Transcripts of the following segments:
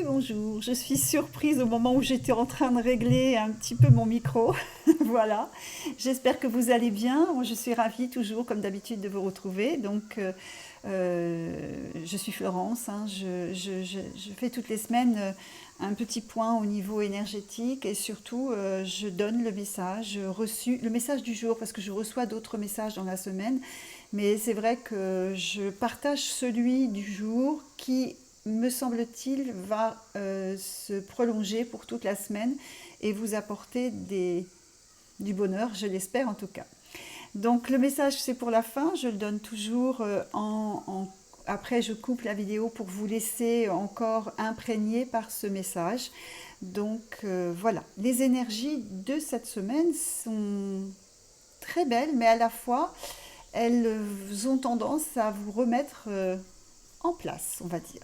bonjour. Je suis surprise au moment où j'étais en train de régler un petit peu mon micro. Voilà. J'espère que vous allez bien. Moi, je suis ravie toujours, comme d'habitude, de vous retrouver. Je suis Florence, hein. Je fais toutes les semaines un petit point au niveau énergétique et surtout, je donne le message reçu, le message du jour, parce que je reçois d'autres messages dans la semaine. Mais c'est vrai que je partage celui du jour qui, me semble-t-il, va se prolonger pour toute la semaine et vous apporter du bonheur, je l'espère en tout cas. Donc le message c'est pour la fin, je le donne toujours après je coupe la vidéo pour vous laisser encore imprégné par ce message. Voilà, les énergies de cette semaine sont très belles, mais à la fois elles ont tendance à vous remettre en place, on va dire.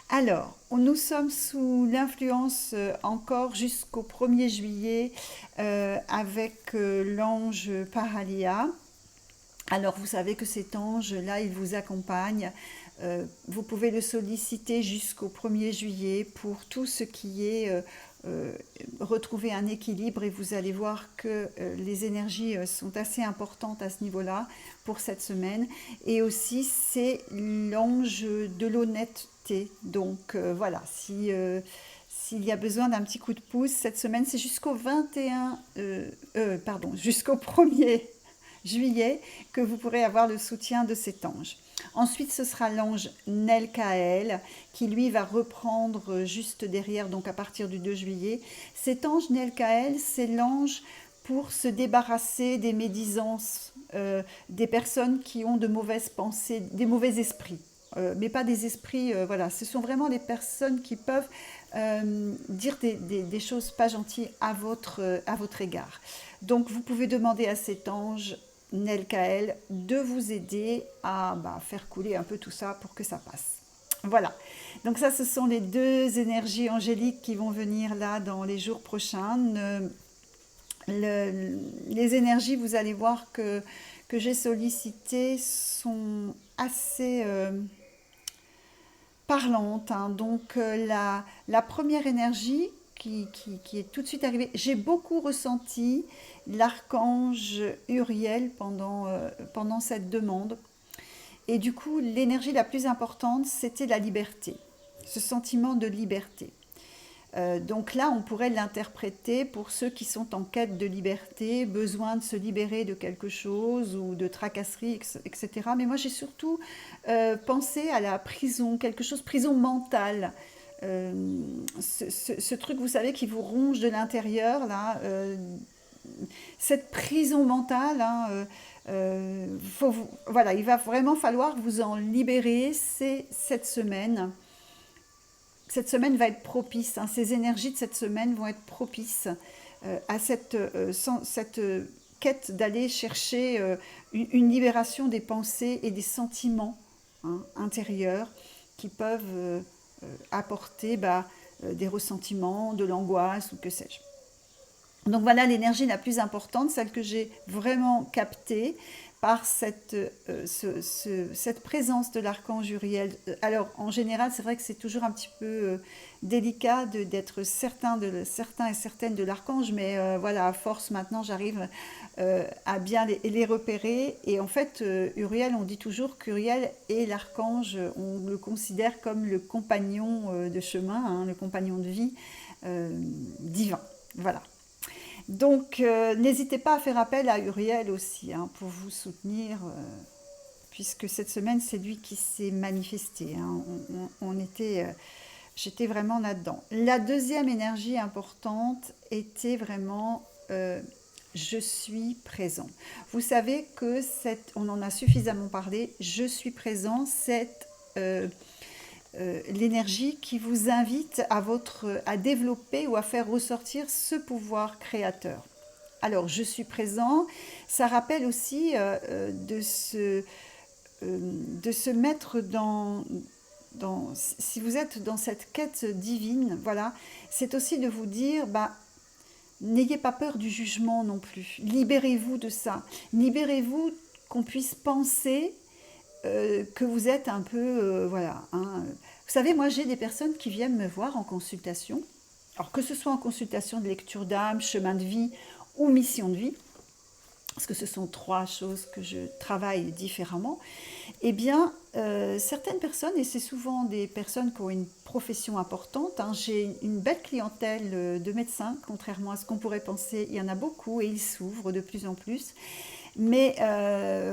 Alors, nous sommes sous l'influence encore jusqu'au 1er juillet avec l'ange Paralia. Alors, vous savez que cet ange-là, il vous accompagne. Vous pouvez le solliciter jusqu'au 1er juillet pour tout ce qui est euh, retrouver un équilibre et vous allez voir que les énergies sont assez importantes à ce niveau-là pour cette semaine. Et aussi, c'est l'ange de l'honnêteté. Voilà, si, s'il y a besoin d'un petit coup de pouce, cette semaine, c'est jusqu'au 1er juillet que vous pourrez avoir le soutien de cet ange. Ensuite, ce sera l'ange Nelkael qui lui va reprendre juste derrière, donc à partir du 2 juillet. Cet ange Nelkael, c'est l'ange pour se débarrasser des médisances, des personnes qui ont de mauvaises pensées, des mauvais esprits. Mais pas des esprits, voilà, ce sont vraiment les personnes qui peuvent dire des choses pas gentilles à votre égard. Donc vous pouvez demander à cet ange Nelkael de vous aider à faire couler un peu tout ça pour que ça passe. Voilà, donc ça ce sont les deux énergies angéliques qui vont venir là dans les jours prochains. Les énergies, vous allez voir que j'ai sollicitées sont assez parlantes, hein. La première énergie qui est tout de suite arrivée, j'ai beaucoup ressenti l'archange Uriel pendant cette demande. Et du coup, l'énergie la plus importante, c'était la liberté, ce sentiment de liberté. Donc là, on pourrait l'interpréter pour ceux qui sont en quête de liberté, besoin de se libérer de quelque chose ou de tracasserie, etc. Mais moi, j'ai surtout pensé à la prison, quelque chose, prison mentale. Ce truc, vous savez, qui vous ronge de l'intérieur, là, cette prison mentale, hein, voilà, il va vraiment falloir vous en libérer, c'est cette semaine. Cette semaine va être propice, hein, ces énergies de cette semaine vont être propices à cette quête d'aller chercher une libération des pensées et des sentiments, hein, intérieurs qui peuvent apporter des ressentiments, de l'angoisse ou que sais-je. Donc voilà l'énergie la plus importante, celle que j'ai vraiment captée par cette présence de l'archange Uriel. Alors en général, c'est vrai que c'est toujours un petit peu délicat d'être certain et certaine de l'archange, mais voilà, à force maintenant, j'arrive à bien les repérer. Et en fait, Uriel, on dit toujours qu'Uriel est l'archange, on le considère comme le compagnon de chemin, hein, le compagnon de vie divin. Voilà. Donc, n'hésitez pas à faire appel à Uriel aussi, hein, pour vous soutenir, puisque cette semaine, c'est lui qui s'est manifesté, hein. J'étais vraiment là-dedans. La deuxième énergie importante était vraiment je suis présent. Vous savez que on en a suffisamment parlé, je suis présent, l'énergie qui vous invite à développer ou à faire ressortir ce pouvoir créateur. Alors, je suis présent, ça rappelle aussi de se mettre si vous êtes dans cette quête divine, voilà, c'est aussi de vous dire, n'ayez pas peur du jugement non plus. Libérez-vous de ça. Libérez-vous qu'on puisse penser que vous êtes un peu, voilà, hein, Vous savez, moi j'ai des personnes qui viennent me voir en consultation, alors que ce soit en consultation de lecture d'âme, chemin de vie ou mission de vie, parce que ce sont trois choses que je travaille différemment, eh bien, certaines personnes, et c'est souvent des personnes qui ont une profession importante, hein, j'ai une belle clientèle de médecins, contrairement à ce qu'on pourrait penser, il y en a beaucoup et ils s'ouvrent de plus en plus. Mais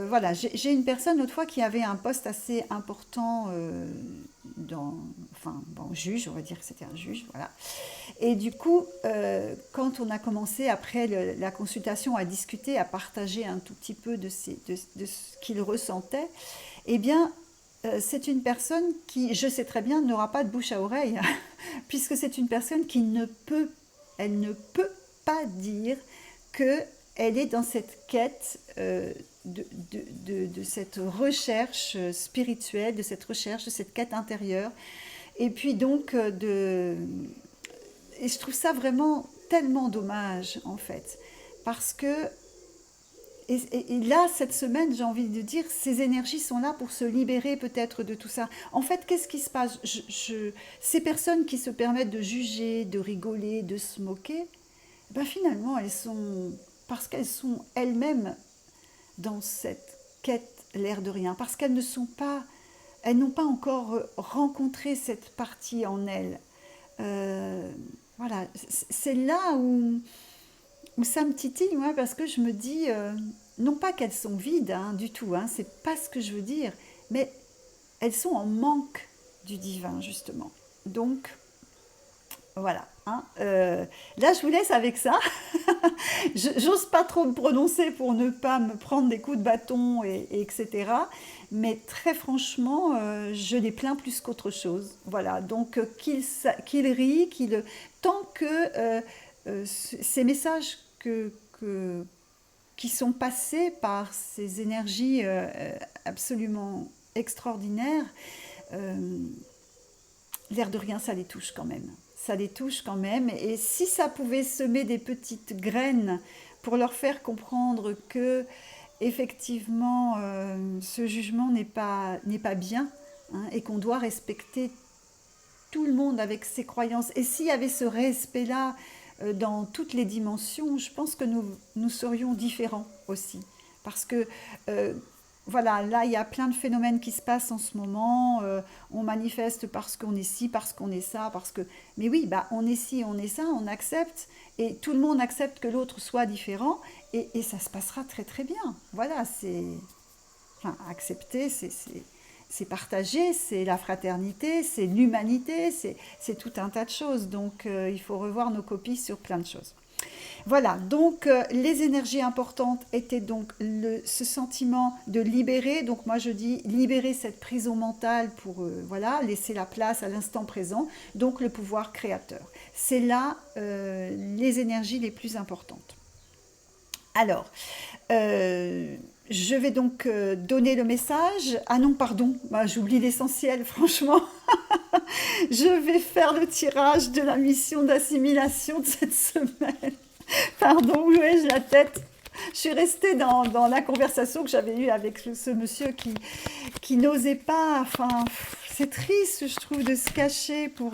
voilà, j'ai une personne l'autre fois qui avait un poste assez important enfin, bon, juge, on va dire que c'était un juge, voilà. Et du coup, quand on a commencé après la consultation à discuter, à partager un tout petit peu de ce qu'il ressentait, eh bien, c'est une personne qui, je sais très bien, n'aura pas de bouche à oreille, puisque c'est une personne qui elle ne peut pas dire que elle est dans cette quête de cette recherche spirituelle, de cette recherche, de cette quête intérieure. Et puis donc, et je trouve ça vraiment tellement dommage, en fait. Parce que, et là, cette semaine, j'ai envie de dire, ces énergies sont là pour se libérer peut-être de tout ça. En fait, qu'est-ce qui se passe? Ces personnes qui se permettent de juger, de rigoler, de se moquer, ben finalement, elles sont, parce qu'elles sont elles-mêmes dans cette quête, l'air de rien, parce qu'elles ne sont pas, elles n'ont pas encore rencontré cette partie en elles. Euh, voilà, c'est là où ça me titille, moi, parce que je me dis, non pas qu'elles sont vides, hein, du tout, hein, c'est pas ce que je veux dire, mais elles sont en manque du divin, justement. Donc, voilà. Hein, là, je vous laisse avec ça. J'ose pas trop me prononcer pour ne pas me prendre des coups de bâton, etc. Mais très franchement, je les plains plus qu'autre chose. Voilà. Donc, qu'il rit, tant que ces messages qui sont passés par ces énergies absolument extraordinaires, euh, l'air de rien, ça les touche quand même. Ça les touche quand même. Et si ça pouvait semer des petites graines pour leur faire comprendre que, effectivement, ce jugement n'est pas bien, hein, et qu'on doit respecter tout le monde avec ses croyances. Et s'il y avait ce respect-là dans toutes les dimensions, je pense que nous serions différents aussi. Parce que euh, voilà, là, il y a plein de phénomènes qui se passent en ce moment. On manifeste parce qu'on est ci, parce qu'on est ça, parce que... Mais oui, bah, on est ci, on est ça, on accepte. Et tout le monde accepte que l'autre soit différent. Et ça se passera très très bien. Voilà, c'est... Enfin, accepter, c'est partager, c'est la fraternité, c'est l'humanité, c'est tout un tas de choses. Donc, il faut revoir nos copies sur plein de choses. Voilà, donc les énergies importantes étaient donc ce sentiment de libérer, donc moi je dis libérer cette prison mentale pour voilà, laisser la place à l'instant présent, donc le pouvoir créateur. C'est là les énergies les plus importantes. Alors, je vais donc donner le message. Ah non, pardon, bah, j'oublie l'essentiel, franchement. Je vais faire le tirage de la mission d'assimilation de cette semaine. Pardon, où ai-je la tête? Je suis restée dans la conversation que j'avais eue avec ce monsieur qui n'osait pas. Enfin, c'est triste, je trouve, de se cacher pour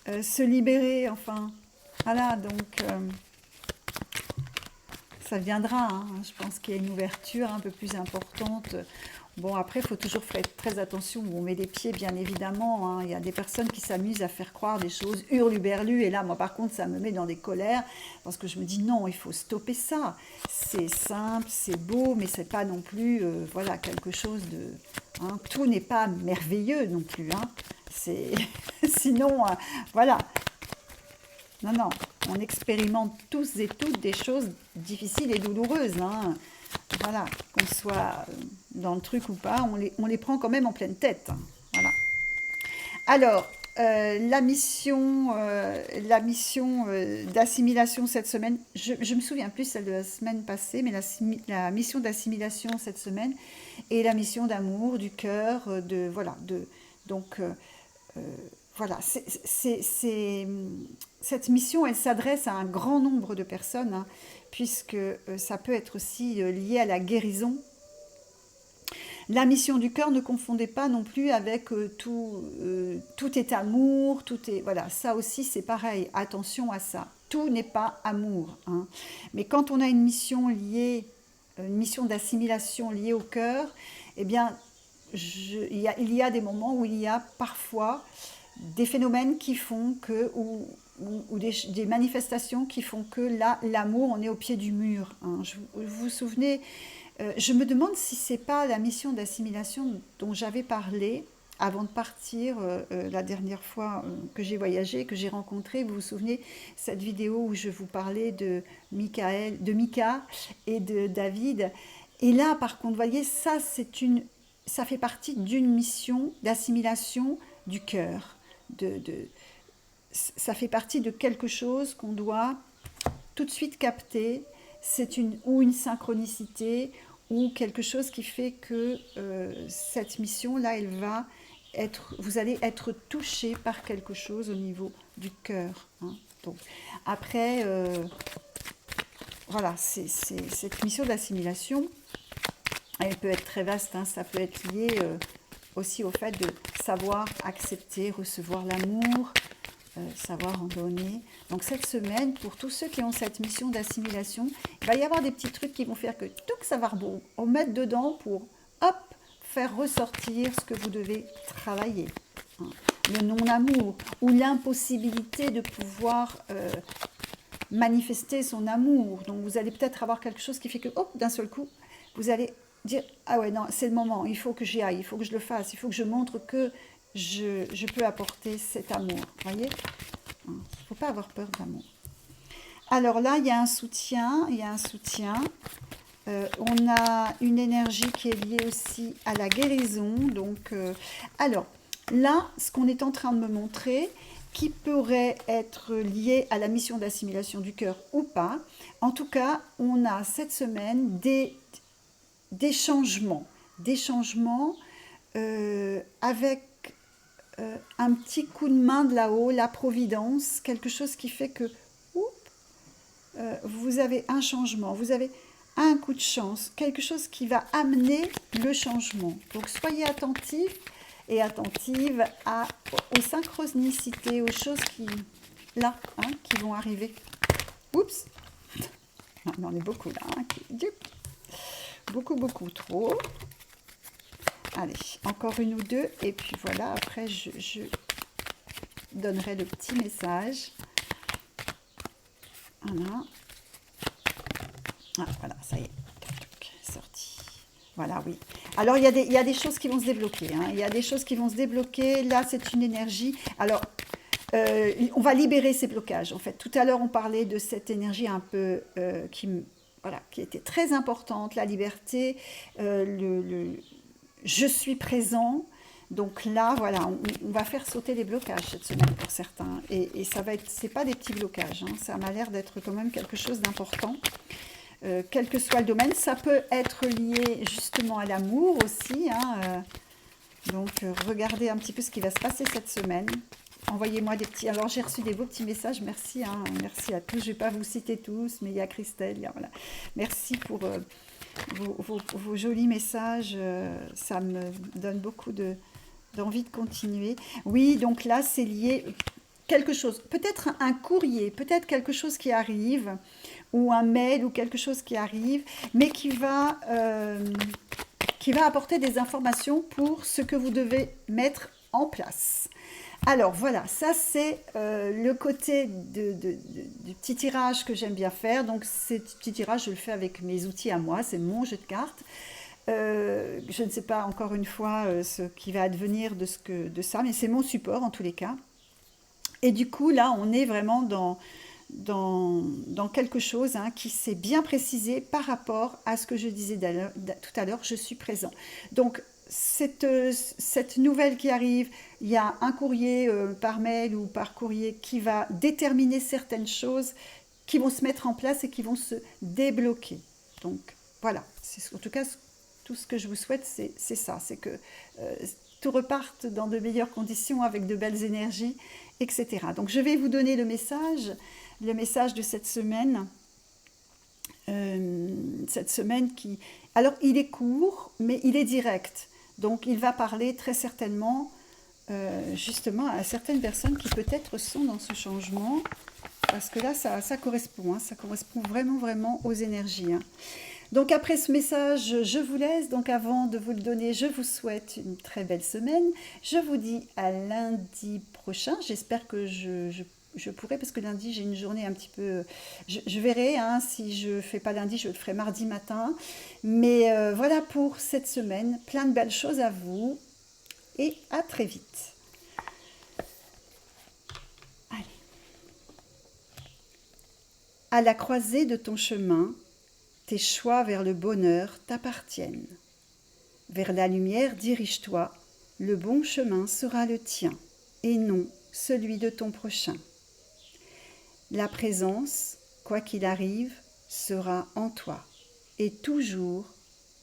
se libérer. Enfin, voilà, donc ça viendra. Hein. Je pense qu'il y a une ouverture un peu plus importante. Bon, après, il faut toujours faire très attention où on met les pieds, bien évidemment. Hein. Il y a des personnes qui s'amusent à faire croire des choses hurluberlues. Et là, moi, par contre, ça me met dans des colères. Parce que je me dis, non, il faut stopper ça. C'est simple, c'est beau, mais c'est pas non plus, voilà, quelque chose de... Hein. Tout n'est pas merveilleux non plus. Hein. C'est... Sinon, voilà. Non, non, on expérimente tous et toutes des choses difficiles et douloureuses. Hein. Voilà, qu'on soit dans le truc ou pas, on les prend quand même en pleine tête. Hein. Voilà. Alors, la mission d'assimilation cette semaine, je ne me souviens plus celle de la semaine passée, mais la mission d'assimilation cette semaine et la mission d'amour, du cœur, voilà, donc euh, voilà, cette mission, elle s'adresse à un grand nombre de personnes, hein, puisque ça peut être aussi lié à la guérison. La mission du cœur, ne confondez pas non plus avec tout est amour, tout est... Voilà, ça aussi c'est pareil, attention à ça. Tout n'est pas amour, hein. Mais quand on a une mission liée, une mission d'assimilation liée au cœur, eh bien, il y a des moments où il y a parfois des phénomènes qui font que, ou des manifestations qui font que là, l'amour, on est au pied du mur, hein. Vous vous souvenez, je me demande si c'est pas la mission d'assimilation dont j'avais parlé avant de partir la dernière fois que j'ai voyagé, que j'ai rencontré. Vous vous souvenez cette vidéo où je vous parlais de Mika et de David. Et là, par contre, vous voyez, ça fait partie d'une mission d'assimilation du cœur. Ça fait partie de quelque chose qu'on doit tout de suite capter. C'est une synchronicité ou quelque chose qui fait que cette mission-là, vous allez être touché par quelque chose au niveau du cœur, hein. Donc, après, voilà, cette mission d'assimilation, elle peut être très vaste, hein. Ça peut être lié aussi au fait de savoir accepter, recevoir l'amour, savoir en donner. Donc cette semaine, pour tous ceux qui ont cette mission d'assimilation, il va y avoir des petits trucs qui vont faire que tout ça va remettre dedans pour, hop, faire ressortir ce que vous devez travailler, hein. Le non-amour ou l'impossibilité de pouvoir manifester son amour. Donc vous allez peut-être avoir quelque chose qui fait que, hop, d'un seul coup, vous allez dire, ah ouais, non, c'est le moment, il faut que j'y aille, il faut que je le fasse, il faut que je montre que je peux apporter cet amour. Vous voyez, il ne faut pas avoir peur d'amour. Alors là, il y a un soutien, on a une énergie qui est liée aussi à la guérison. Donc, alors là, ce qu'on est en train de me montrer, qui pourrait être lié à la mission d'assimilation du cœur ou pas, en tout cas, on a cette semaine des changements, avec un petit coup de main de là-haut, la providence, quelque chose qui fait que vous avez un changement, vous avez un coup de chance, quelque chose qui va amener le changement. Donc soyez attentifs et attentive aux synchronicités, aux choses qui vont arriver. Oups, on en est beaucoup là, hein, beaucoup trop. Allez, encore une ou deux, et puis voilà, après je donnerai le petit message. Voilà. Ah, voilà, ça y est, sorti. Voilà, oui. Alors, il y a des choses qui vont se débloquer, hein. Il y a des choses qui vont se débloquer. Là, c'est une énergie. Alors, on va libérer ces blocages, en fait. Tout à l'heure, on parlait de cette énergie un peu qui était très importante, la liberté, je suis présent. Donc là, voilà, on va faire sauter les blocages cette semaine pour certains. Et ça va être, c'est pas des petits blocages, hein. Ça m'a l'air d'être quand même quelque chose d'important. Quel que soit le domaine, ça peut être lié justement à l'amour aussi, hein. Donc regardez un petit peu ce qui va se passer cette semaine. Envoyez-moi des petits... Alors j'ai reçu des beaux petits messages, merci, hein, merci à tous. Je ne vais pas vous citer tous, mais il y a Christelle, voilà. Merci pour vos jolis messages, ça me donne beaucoup d'envie de continuer. Oui, donc là c'est lié... quelque chose, peut-être un courrier, peut-être quelque chose qui arrive, ou un mail, ou quelque chose qui arrive, mais qui va apporter des informations pour ce que vous devez mettre en place. Alors voilà, ça c'est le côté du petit tirage que j'aime bien faire. Donc ce petit tirage, je le fais avec mes outils à moi, c'est mon jeu de cartes. Je ne sais pas encore une fois ce qui va advenir de ça, mais c'est mon support en tous les cas. Et du coup, là, on est vraiment dans quelque chose, hein, qui s'est bien précisé par rapport à ce que je disais tout à l'heure, je suis présent. Donc, cette nouvelle qui arrive, il y a un courrier par mail ou par courrier qui va déterminer certaines choses qui vont se mettre en place et qui vont se débloquer. Donc, voilà. En tout cas, tout ce que je vous souhaite, c'est ça. C'est que tout reparte dans de meilleures conditions, avec de belles énergies, etc. Donc je vais vous donner le message de cette semaine. Cette semaine qui... Alors, il est court, mais il est direct. Donc, il va parler très certainement, justement, à certaines personnes qui peut-être sont dans ce changement, parce que là, ça correspond, hein, ça correspond vraiment, vraiment aux énergies, hein. Donc, après ce message, je vous laisse. Donc, avant de vous le donner, je vous souhaite une très belle semaine. Je vous dis à lundi prochain. J'espère que je pourrai, parce que lundi, j'ai une journée un petit peu... Je verrai, hein, si je ne fais pas lundi, je le ferai mardi matin. Mais voilà pour cette semaine. Plein de belles choses à vous et à très vite. Allez. À la croisée de ton chemin, tes choix vers le bonheur t'appartiennent. Vers la lumière dirige-toi, le bon chemin sera le tien, et non celui de ton prochain. La présence, quoi qu'il arrive, sera en toi, et toujours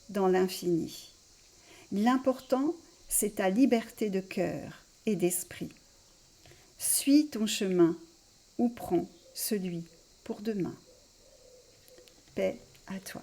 dans l'infini. L'important, c'est ta liberté de cœur et d'esprit. Suis ton chemin ou prends celui pour demain. Paix à toi.